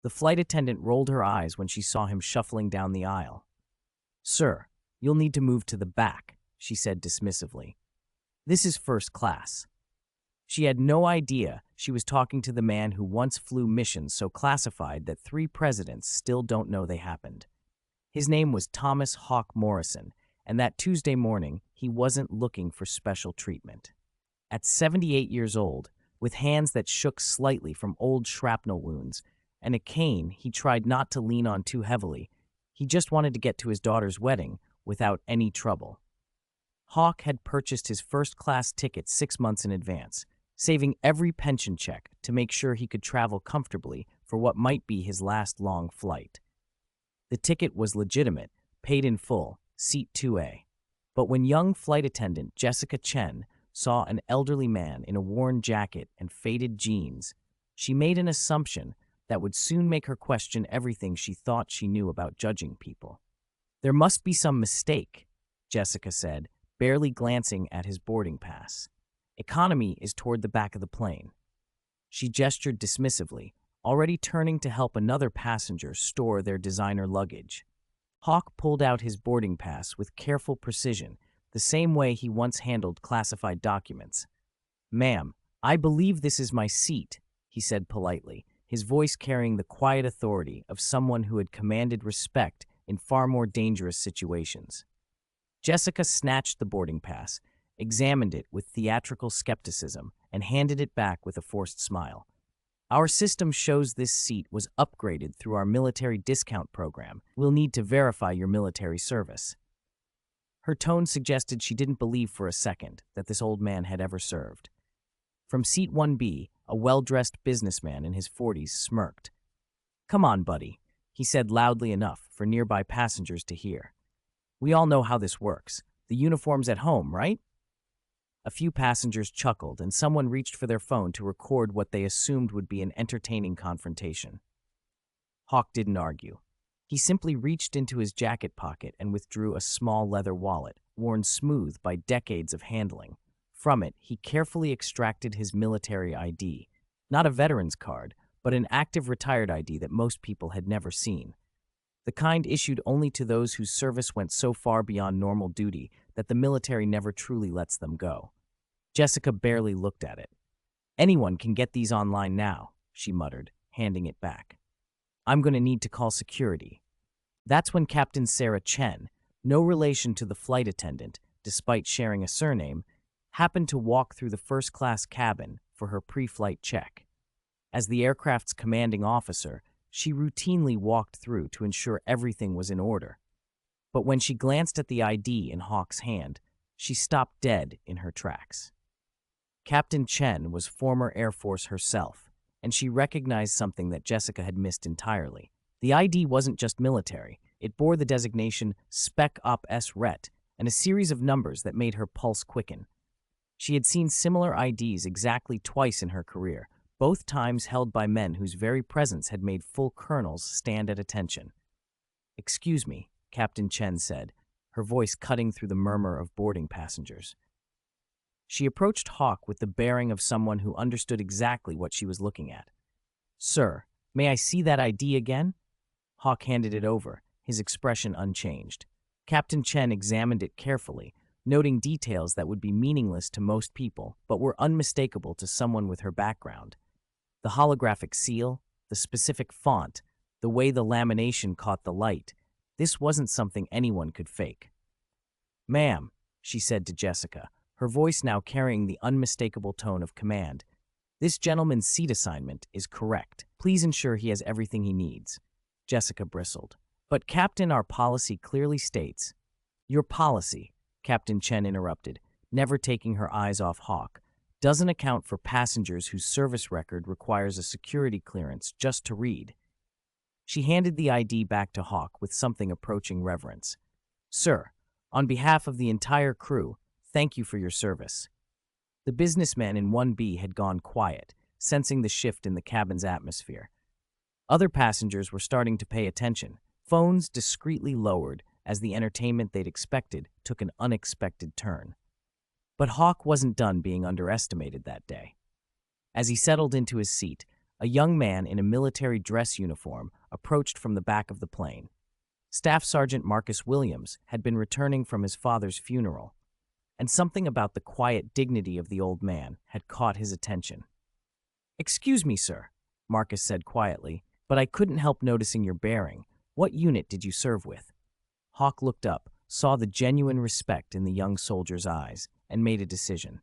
The flight attendant rolled her eyes when she saw him shuffling down the aisle. "Sir, you'll need to move to the back," she said dismissively. "This is first class." She had no idea she was talking to the man who once flew missions so classified that 3 presidents still don't know they happened. His name was Thomas Hawk Morrison, and that Tuesday morning, he wasn't looking for special treatment. At 78 years old, with hands that shook slightly from old shrapnel wounds, and a cane he tried not to lean on too heavily, he just wanted to get to his daughter's wedding without any trouble. Hawk had purchased his first-class ticket 6 months in advance, saving every pension check to make sure he could travel comfortably for what might be his last long flight. The ticket was legitimate, paid in full, seat 2A. But when young flight attendant Jessica Chen saw an elderly man in a worn jacket and faded jeans, she made an assumption that would soon make her question everything she thought she knew about judging people. "There must be some mistake," Jessica said, barely glancing at his boarding pass. "Economy is toward the back of the plane." She gestured dismissively, already turning to help another passenger store their designer luggage. Hawk pulled out his boarding pass with careful precision, the same way he once handled classified documents. "Ma'am, I believe this is my seat," he said politely, his voice carrying the quiet authority of someone who had commanded respect in far more dangerous situations. Jessica snatched the boarding pass, examined it with theatrical skepticism, and handed it back with a forced smile. "Our system shows this seat was upgraded through our military discount program. We'll need to verify your military service." Her tone suggested she didn't believe for a second that this old man had ever served. From seat 1B, a well-dressed businessman in his 40s smirked. "Come on, buddy," he said loudly enough for nearby passengers to hear. "We all know how this works. The uniform's at home, right?" A few passengers chuckled, and someone reached for their phone to record what they assumed would be an entertaining confrontation. Hawk didn't argue. He simply reached into his jacket pocket and withdrew a small leather wallet, worn smooth by decades of handling. From it, he carefully extracted his military ID, not a veteran's card, but an active retired ID that most people had never seen. The kind issued only to those whose service went so far beyond normal duty that the military never truly lets them go. Jessica barely looked at it. "Anyone can get these online now," she muttered, handing it back. "I'm going to need to call security." That's when Captain Sarah Chen, no relation to the flight attendant, despite sharing a surname, happened to walk through the first-class cabin for her pre-flight check. As the aircraft's commanding officer, she routinely walked through to ensure everything was in order. But when she glanced at the ID in Hawk's hand, she stopped dead in her tracks. Captain Chen was former Air Force herself, and she recognized something that Jessica had missed entirely. The ID wasn't just military. It bore the designation Spec Op S Ret and a series of numbers that made her pulse quicken. She had seen similar IDs exactly twice in her career, both times held by men whose very presence had made full colonels stand at attention. "Excuse me," Captain Chen said, her voice cutting through the murmur of boarding passengers. She approached Hawk with the bearing of someone who understood exactly what she was looking at. "Sir, may I see that ID again?" Hawk handed it over, his expression unchanged. Captain Chen examined it carefully, noting details that would be meaningless to most people but were unmistakable to someone with her background. The holographic seal, the specific font, the way the lamination caught the light. This wasn't something anyone could fake. "Ma'am," she said to Jessica, her voice now carrying the unmistakable tone of command, "this gentleman's seat assignment is correct. Please ensure he has everything he needs." Jessica bristled. "But Captain, our policy clearly states—" "Your policy," Captain Chen interrupted, never taking her eyes off Hawk, "doesn't account for passengers whose service record requires a security clearance just to read." She handed the ID back to Hawk with something approaching reverence. "Sir, on behalf of the entire crew, thank you for your service." The businessman in 1B had gone quiet, sensing the shift in the cabin's atmosphere. Other passengers were starting to pay attention, phones discreetly lowered as the entertainment they'd expected took an unexpected turn. But Hawk wasn't done being underestimated that day. As he settled into his seat, A young man in a military dress uniform approached from the back of the plane. Staff Sergeant Marcus Williams had been returning from his father's funeral, and something about the quiet dignity of the old man had caught his attention. "Excuse me, sir," Marcus said quietly, "but I couldn't help noticing your bearing. What unit did you serve with?" Hawk looked up, saw the genuine respect in the young soldier's eyes, and made a decision.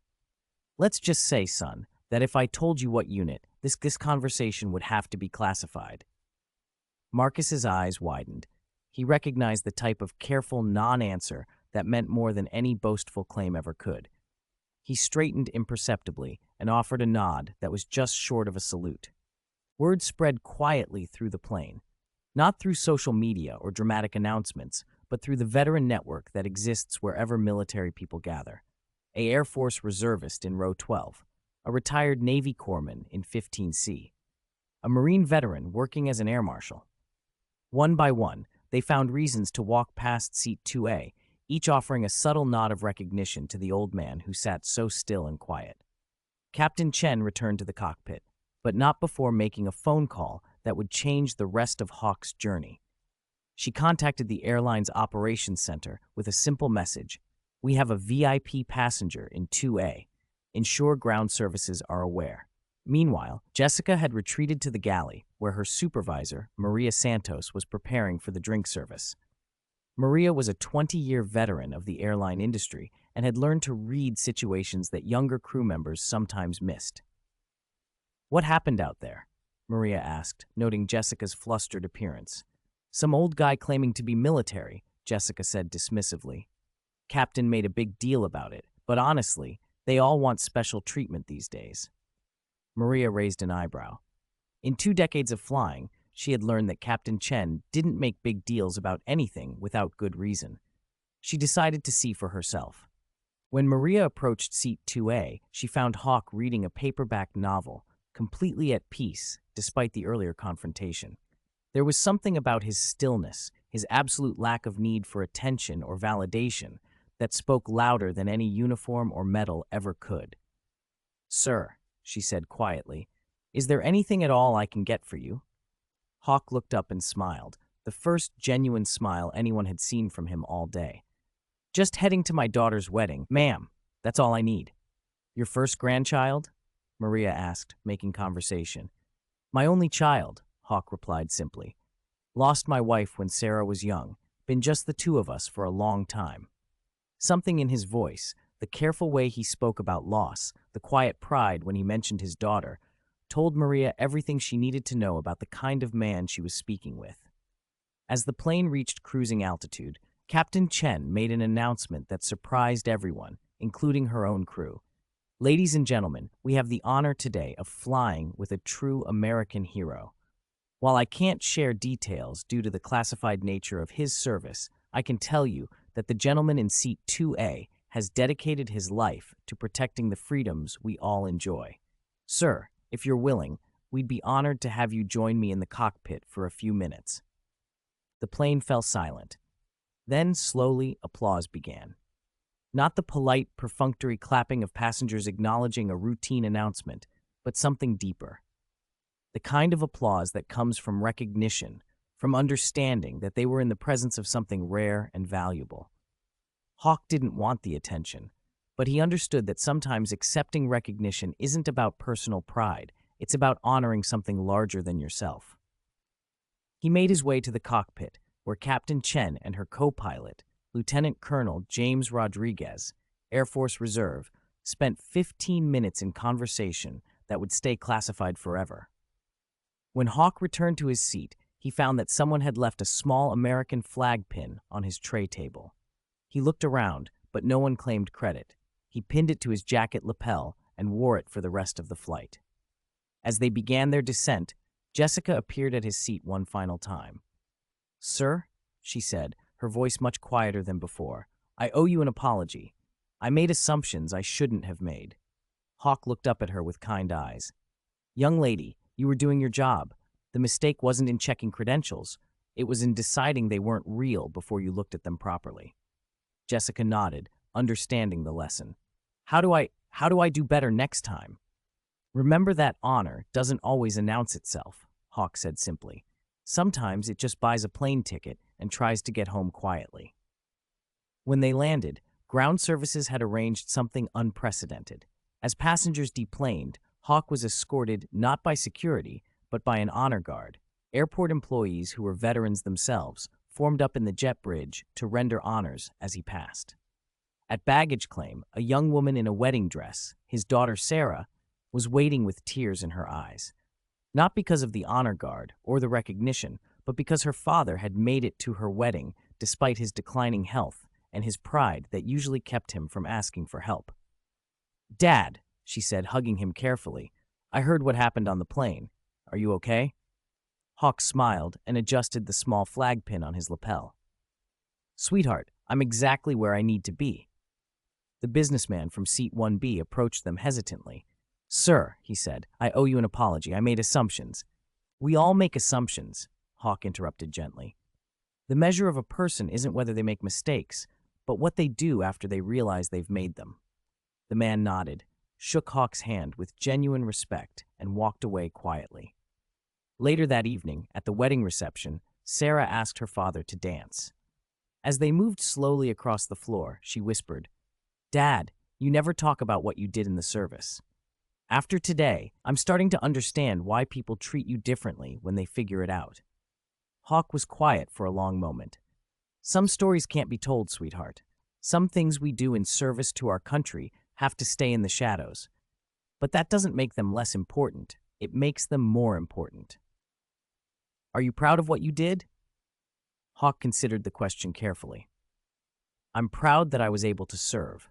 "Let's just say, son, that if I told you what unit, this conversation would have to be classified." Marcus's eyes widened. He recognized the type of careful non-answer that meant more than any boastful claim ever could. He straightened imperceptibly and offered a nod that was just short of a salute. Word spread quietly through the plane, not through social media or dramatic announcements, but through the veteran network that exists wherever military people gather. A Air Force reservist in row 12, a retired Navy corpsman in 15C, a Marine veteran working as an air marshal. One by one, they found reasons to walk past seat 2A, each offering a subtle nod of recognition to the old man who sat so still and quiet. Captain Chen returned to the cockpit, but not before making a phone call that would change the rest of Hawk's journey. She contacted the airline's operations center with a simple message: "We have a VIP passenger in 2A. Ensure ground services are aware." Meanwhile, Jessica had retreated to the galley, where her supervisor, Maria Santos, was preparing for the drink service. Maria was a 20-year veteran of the airline industry and had learned to read situations that younger crew members sometimes missed. "What happened out there?" Maria asked, noting Jessica's flustered appearance. "Some old guy claiming to be military," Jessica said dismissively. "Captain made a big deal about it, but honestly, they all want special treatment these days." Maria raised an eyebrow. In 2 decades of flying, she had learned that Captain Chen didn't make big deals about anything without good reason. She decided to see for herself. When Maria approached seat 2A, she found Hawk reading a paperback novel, completely at peace despite the earlier confrontation. There was something about his stillness, his absolute lack of need for attention or validation, that spoke louder than any uniform or medal ever could. "Sir," she said quietly, "is there anything at all I can get for you?" Hawk looked up and smiled, the first genuine smile anyone had seen from him all day. "Just heading to my daughter's wedding, ma'am. That's all I need." "Your first grandchild?" Maria asked, making conversation. "My only child," Hawk replied simply. "Lost my wife when Sarah was young. Been just the 2 of us for a long time." Something in his voice, the careful way he spoke about loss, the quiet pride when he mentioned his daughter, told Maria everything she needed to know about the kind of man she was speaking with. As the plane reached cruising altitude, Captain Chen made an announcement that surprised everyone, including her own crew. "Ladies and gentlemen, we have the honor today of flying with a true American hero. While I can't share details due to the classified nature of his service, I can tell you that the gentleman in seat 2A has dedicated his life to protecting the freedoms we all enjoy. Sir, if you're willing, we'd be honored to have you join me in the cockpit for a few minutes." The plane fell silent. Then, slowly, applause began. Not the polite, perfunctory clapping of passengers acknowledging a routine announcement, but something deeper. The kind of applause that comes from recognition, from understanding that they were in the presence of something rare and valuable. Hawk didn't want the attention, but he understood that sometimes accepting recognition isn't about personal pride, it's about honoring something larger than yourself. He made his way to the cockpit, where Captain Chen and her co-pilot, Lieutenant Colonel James Rodriguez, Air Force Reserve, spent 15 minutes in conversation that would stay classified forever. When Hawk returned to his seat, he found that someone had left a small American flag pin on his tray table. He looked around, but no one claimed credit. He pinned it to his jacket lapel and wore it for the rest of the flight. As they began their descent, Jessica appeared at his seat one final time. "Sir," she said, her voice much quieter than before, "I owe you an apology. I made assumptions I shouldn't have made." Hawk looked up at her with kind eyes. "Young lady, you were doing your job. The mistake wasn't in checking credentials. It was in deciding they weren't real before you looked at them properly." Jessica nodded, understanding the lesson. How do I do better next time?" Remember that honor doesn't always announce itself, Hawk said simply. Sometimes it just buys a plane ticket and tries to get home quietly. When they landed, ground services had arranged something unprecedented. As passengers deplaned, Hawk was escorted not by security, but by an honor guard. Airport employees who were veterans themselves formed up in the jet bridge to render honors as he passed. At baggage claim, a young woman in a wedding dress, his daughter Sarah, was waiting with tears in her eyes. Not because of the honor guard or the recognition, but because her father had made it to her wedding despite his declining health and his pride that usually kept him from asking for help. "Dad," she said, hugging him carefully, "I heard what happened on the plane. Are you okay?" Hawk smiled and adjusted the small flag pin on his lapel. "Sweetheart, I'm exactly where I need to be." The businessman from seat 1B approached them hesitantly. "Sir," he said, "I owe you an apology. I made assumptions." "We all make assumptions," Hawk interrupted gently. "The measure of a person isn't whether they make mistakes, but what they do after they realize they've made them." The man nodded, shook Hawk's hand with genuine respect, and walked away quietly. Later that evening, at the wedding reception, Sarah asked her father to dance. As they moved slowly across the floor, she whispered, "Dad, you never talk about what you did in the service. After today, I'm starting to understand why people treat you differently when they figure it out." Hawk was quiet for a long moment. "Some stories can't be told, sweetheart. Some things we do in service to our country have to stay in the shadows. But that doesn't make them less important. It makes them more important." "Are you proud of what you did?" Hawk considered the question carefully. "I'm proud that I was able to serve.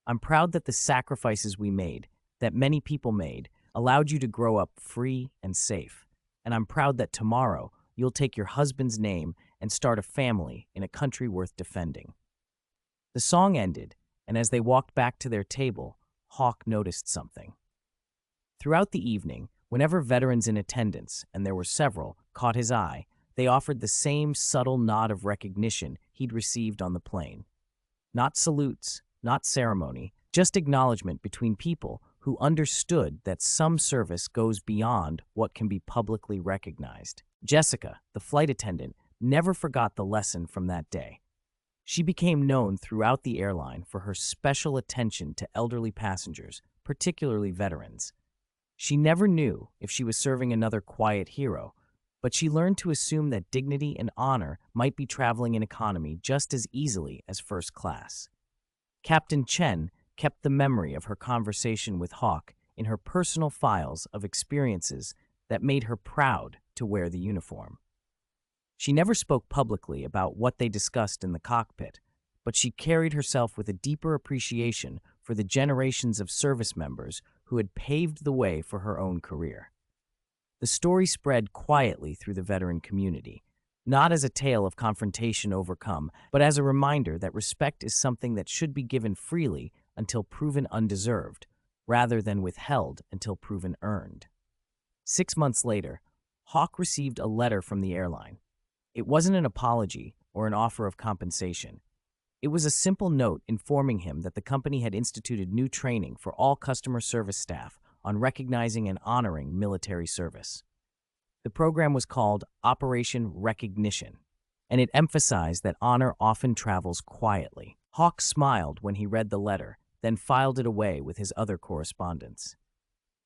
I'm proud that the sacrifices we made, that many people made, allowed you to grow up free and safe. And I'm proud that tomorrow you'll take your husband's name and start a family in a country worth defending." The song ended, and as they walked back to their table, Hawk noticed something. Throughout the evening, whenever veterans in attendance, and there were several, caught his eye, they offered the same subtle nod of recognition he'd received on the plane. Not salutes, not ceremony, just acknowledgement between people who understood that some service goes beyond what can be publicly recognized. Jessica, the flight attendant, never forgot the lesson from that day. She became known throughout the airline for her special attention to elderly passengers, particularly veterans. She never knew if she was serving another quiet hero, but she learned to assume that dignity and honor might be traveling in economy just as easily as first class. Captain Chen kept the memory of her conversation with Hawk in her personal files of experiences that made her proud to wear the uniform. She never spoke publicly about what they discussed in the cockpit, but she carried herself with a deeper appreciation for the generations of service members who had paved the way for her own career. The story spread quietly through the veteran community, not as a tale of confrontation overcome, but as a reminder that respect is something that should be given freely until proven undeserved, rather than withheld until proven earned. 6 months later, Hawk received a letter from the airline. It wasn't an apology or an offer of compensation. It was a simple note informing him that the company had instituted new training for all customer service staff on recognizing and honoring military service. The program was called Operation Recognition, and it emphasized that honor often travels quietly. Hawk smiled when he read the letter, then filed it away with his other correspondence.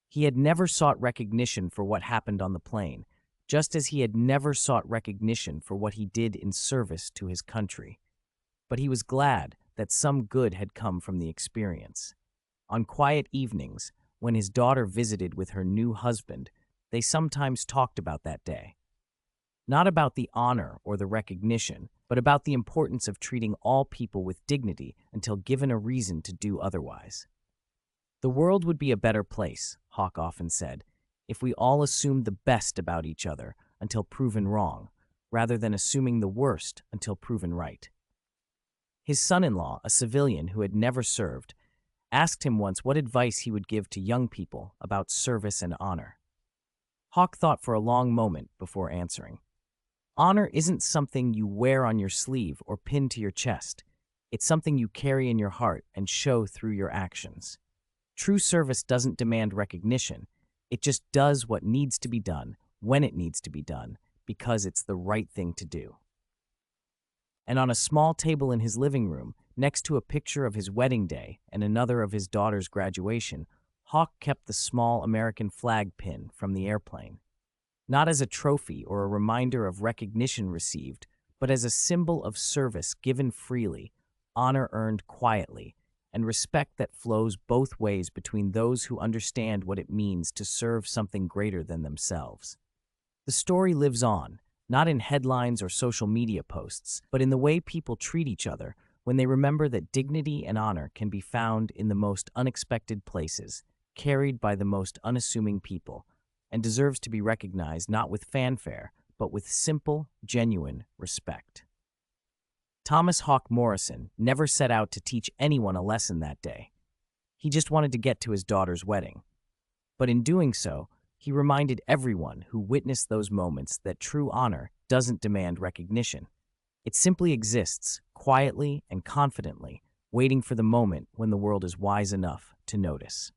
He had never sought recognition for what happened on the plane, just as he had never sought recognition for what he did in service to his country. But he was glad that some good had come from the experience. On quiet evenings, when his daughter visited with her new husband, they sometimes talked about that day. Not about the honor or the recognition, but about the importance of treating all people with dignity until given a reason to do otherwise. "The world would be a better place," Hawk often said, "if we all assumed the best about each other until proven wrong, rather than assuming the worst until proven right." His son-in-law, a civilian who had never served, asked him once what advice he would give to young people about service and honor. Hawk thought for a long moment before answering. "Honor isn't something you wear on your sleeve or pin to your chest. It's something you carry in your heart and show through your actions. True service doesn't demand recognition. It just does what needs to be done, when it needs to be done, because it's the right thing to do. And on a small table in his living room, next to a picture of his wedding day and another of his daughter's graduation, Hawk kept the small American flag pin from the airplane. Not as a trophy or a reminder of recognition received, but as a symbol of service given freely, honor earned quietly, and respect that flows both ways between those who understand what it means to serve something greater than themselves. The story lives on, not in headlines or social media posts, but in the way people treat each other when they remember that dignity and honor can be found in the most unexpected places, carried by the most unassuming people, and deserves to be recognized not with fanfare, but with simple, genuine respect. Thomas Hawk Morrison never set out to teach anyone a lesson that day. He just wanted to get to his daughter's wedding. But in doing so, he reminded everyone who witnessed those moments that true honor doesn't demand recognition. It simply exists, quietly and confidently, waiting for the moment when the world is wise enough to notice.